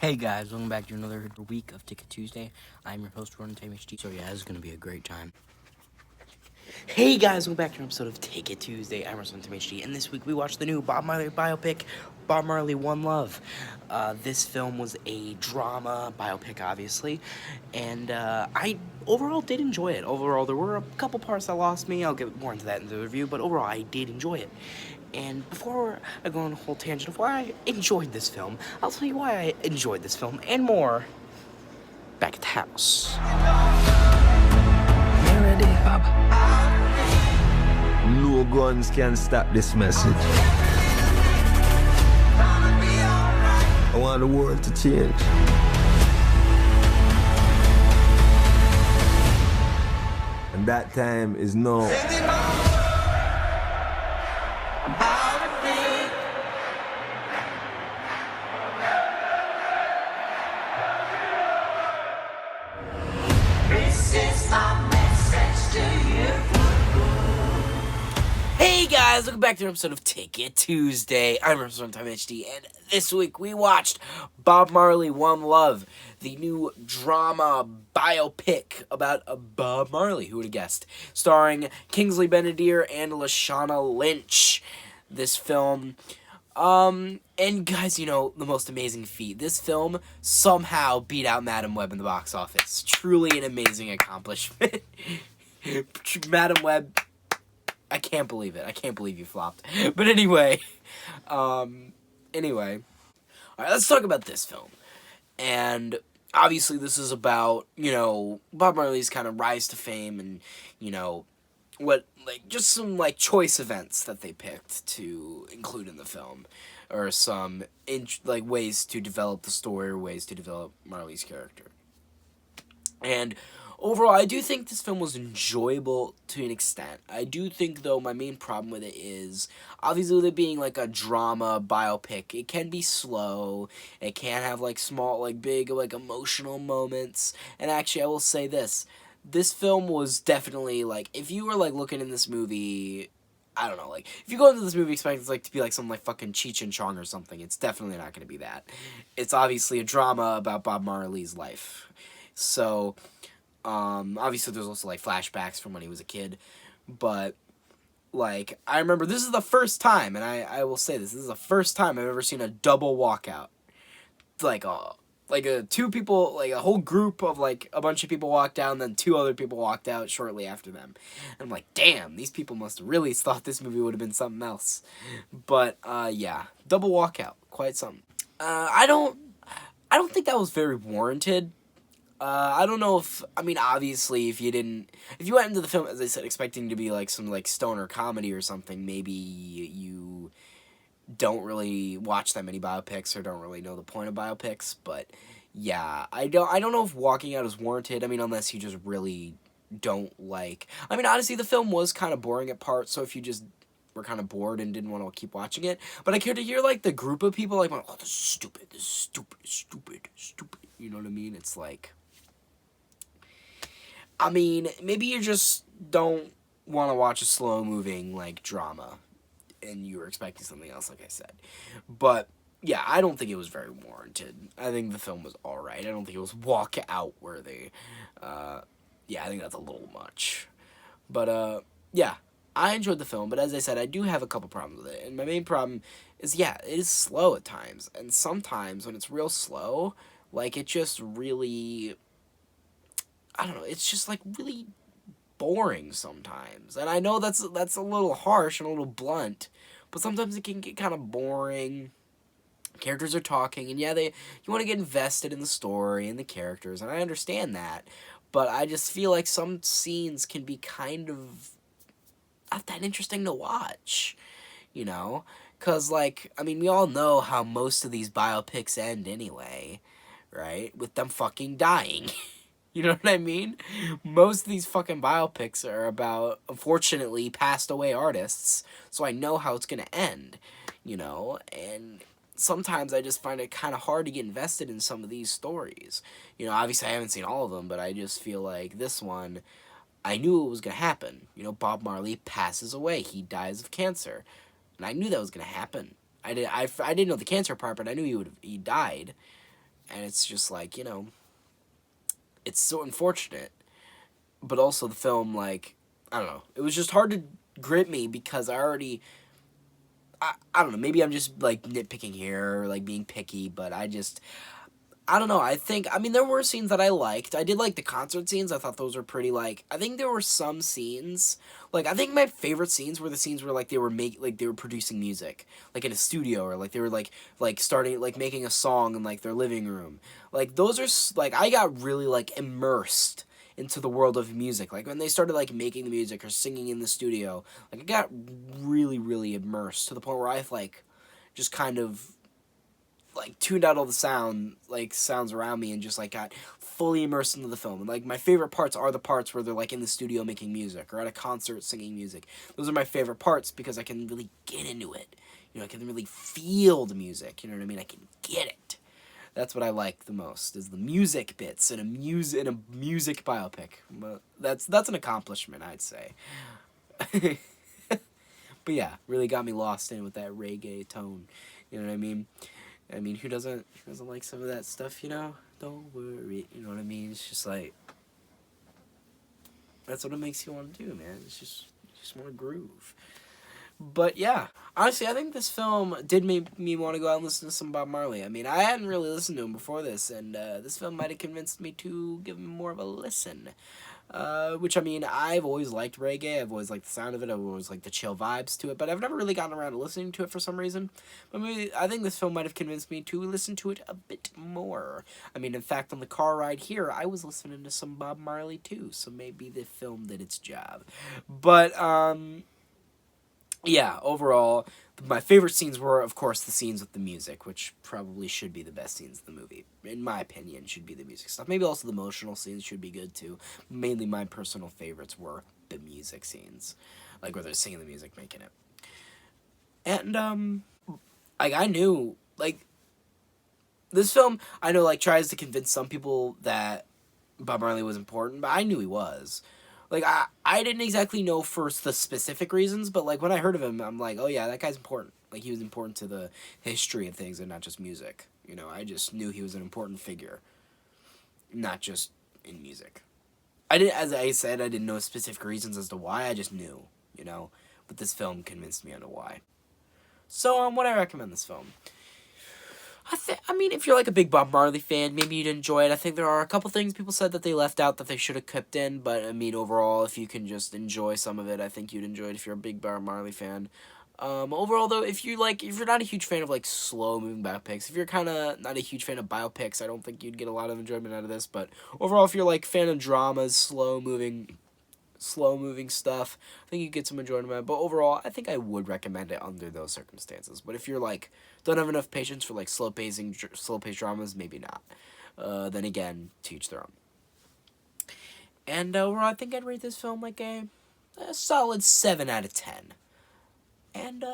Hey guys, welcome back to another week of Ticket Tuesday. I'm your host, Ron HD. So yeah, this is going to be a great time. Hey guys, welcome back to an episode of Ticket Tuesday. I'm Russell HD, and this week we watched the new Bob Marley biopic, Bob Marley One Love. This film was a drama biopic, obviously, and I overall did enjoy it. Overall, there were a couple parts that lost me. I'll get more into that in the review, but overall, I did enjoy it. And before I go on a whole tangent of why I enjoyed this film, I'll tell you why I enjoyed this film and more back at the house. You ready, Bob? No guns can stop this message. I want the world to change. And that time is now. Hey guys, welcome back to an episode of Ticket Tuesday. I'm Russell HD, and this week we watched Bob Marley One Love, the new drama biopic about Bob Marley, who would have guessed, starring Kingsley, Ben-Adir, and Lashana Lynch. This film, and guys, you know, the most amazing feat. This film somehow beat out Madam Web in the box office. Truly an amazing accomplishment. Madam Web, I can't believe it. I can't believe you flopped. But anyway, all right, let's talk about this film. And obviously this is about, you know, Bob Marley's kind of rise to fame and, you know, just some, choice events that they picked to include in the film. Or some, ways to develop the story or ways to develop Marley's character. And overall, I do think this film was enjoyable to an extent. I do think, though, my main problem with it is, obviously, with it being, a drama biopic, it can be slow, it can have, small, big, emotional moments, and actually, I will say this film was definitely, if you were, looking in this movie, I don't know, if you go into this movie expecting it's, to be, some, fucking Cheech and Chong or something, it's definitely not going to be that. It's obviously a drama about Bob Marley's life. So, obviously there's also, flashbacks from when he was a kid, but, I remember this is the first time, and I will say this is the first time I've ever seen a double walkout. Two people, a whole group of, a bunch of people walked out, and then two other people walked out shortly after them. And I'm like, damn, these people must have really thought this movie would have been something else. But, yeah, double walkout, quite something. I don't think that was very warranted. I don't know if, obviously, if you went into the film, as I said, expecting to be, some, stoner comedy or something, maybe you don't really watch that many biopics or don't really know the point of biopics, but, yeah, I don't know if walking out is warranted, unless you just really don't honestly, the film was kind of boring at parts, so if you just were kind of bored and didn't want to keep watching it, but I cared to hear, the group of people, oh, this is stupid, you know what I mean? It's maybe you just don't want to watch a slow-moving, drama, and you were expecting something else, like I said. But, yeah, I don't think it was very warranted. I think the film was alright. I don't think it was walk-out worthy. Yeah, I think that's a little much. But, yeah, I enjoyed the film, but as I said, I do have a couple problems with it. And my main problem is, yeah, it is slow at times. And sometimes, when it's real slow, it just really, I don't know, it's just, really boring sometimes. And I know that's a little harsh and a little blunt, but sometimes it can get kind of boring. Characters are talking, and yeah, you want to get invested in the story and the characters, and I understand that, but I just feel like some scenes can be kind of not that interesting to watch, you know? Because, we all know how most of these biopics end anyway, right? With them fucking dying. You know what I mean? Most of these fucking biopics are about, unfortunately, passed away artists, so I know how it's gonna end, you know? And sometimes I just find it kind of hard to get invested in some of these stories. You know, obviously I haven't seen all of them, but I just feel like this one, I knew it was gonna happen. You know, Bob Marley passes away. He dies of cancer. And I knew that was gonna happen. I didn't know the cancer part, but I knew he died. And it's just like, you know, it's so unfortunate. But also the film, like, I don't know. It was just hard to grip me because I don't know, maybe I'm just, like, nitpicking here or, like, being picky, but I don't know, I mean, there were scenes that I liked. I did like the concert scenes. I thought those were pretty, like, I think there were some scenes, like, I think my favorite scenes were the scenes where, like, they were producing music, like, in a studio, or, like, they were, like, starting, like, making a song in, like, their living room. Like, those are, like, I got really, like, immersed into the world of music. Like, when they started, like, making the music or singing in the studio, like, I got really, really immersed to the point where I, like, just kind of, like, tuned out all the sounds around me and just, like, got fully immersed into the film. And, like, my favorite parts are the parts where they're, like, in the studio making music or at a concert singing music. Those are my favorite parts because I can really get into it. You know, I can really feel the music, you know what I mean? I can get it. That's what I like the most, is the music bits in a music biopic. That's an accomplishment, I'd say. But yeah, really got me lost in with that reggae tone. You know what I mean? I mean, who doesn't like some of that stuff, you know? Don't worry, you know what I mean? It's just like, that's what it makes you want to do, man. It's just, you just want to groove. But yeah, honestly, I think this film did make me want to go out and listen to some Bob Marley. I mean, I hadn't really listened to him before this, and this film might have convinced me to give him more of a listen. Which, I mean, I've always liked reggae. I've always liked the sound of it. I've always liked the chill vibes to it, but I've never really gotten around to listening to it for some reason. But maybe, I think this film might have convinced me to listen to it a bit more. I mean, in fact, on the car ride here, I was listening to some Bob Marley too, so maybe the film did its job. But, yeah, overall, my favorite scenes were, of course, the scenes with the music, which probably should be the best scenes of the movie. In my opinion, should be the music stuff. Maybe also the emotional scenes should be good, too. Mainly my personal favorites were the music scenes. Like, where they're singing the music, making it. And, like, I knew, like, this film, I know, like, tries to convince some people that Bob Marley was important, but I knew he was. Like, I didn't exactly know for the specific reasons, but, like, when I heard of him, I'm like, oh, yeah, that guy's important. Like, he was important to the history of things and not just music. You know, I just knew he was an important figure, not just in music. As I said, I didn't know specific reasons as to why, I just knew, you know. But this film convinced me on why. So, would I recommend this film? I mean, if you're, like, a big Bob Marley fan, maybe you'd enjoy it. I think there are a couple things people said that they left out that they should have kept in, but, I mean, overall, if you can just enjoy some of it, I think you'd enjoy it if you're a big Bob Marley fan. Overall, though, if you're not a huge fan of, like, slow-moving biopics, if you're kind of not a huge fan of biopics, I don't think you'd get a lot of enjoyment out of this, but overall, if you're, like, fan of dramas, slow-moving stuff, I think you get some enjoyment out of it. But overall, I think I would recommend it under those circumstances. But if you're, like, don't have enough patience for, like, slow-paced dramas, maybe not. Then again, to each their own. And overall, I think I'd rate this film like a solid 7 out of 10. And,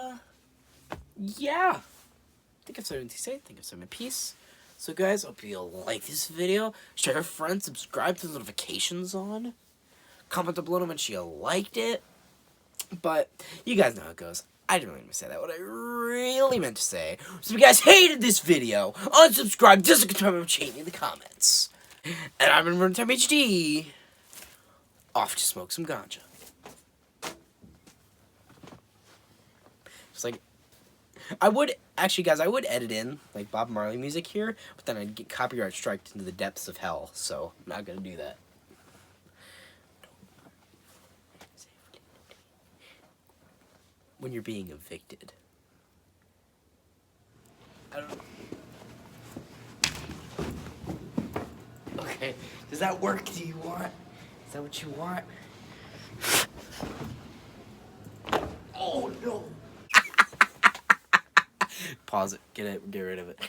yeah. I think I've said everything to say. I think I've said my piece. So, guys, hope you'll like this video. Share with friends. Subscribe to the notifications on. Comment below to mention you liked it. But you guys know how it goes. I didn't really mean to say that. What I really meant to say was, if you guys hated this video, unsubscribe, discontinue, change in the comments. And I'm in Runtime HD. Off to smoke some ganja. Just like, actually, guys, I would edit in, like, Bob Marley music here, but then I'd get copyright striked into the depths of hell, so I'm not gonna do that. When you're being evicted. I don't know. Okay, does that work? Do you want? Is that what you want? Oh no! Pause it. Get rid of it.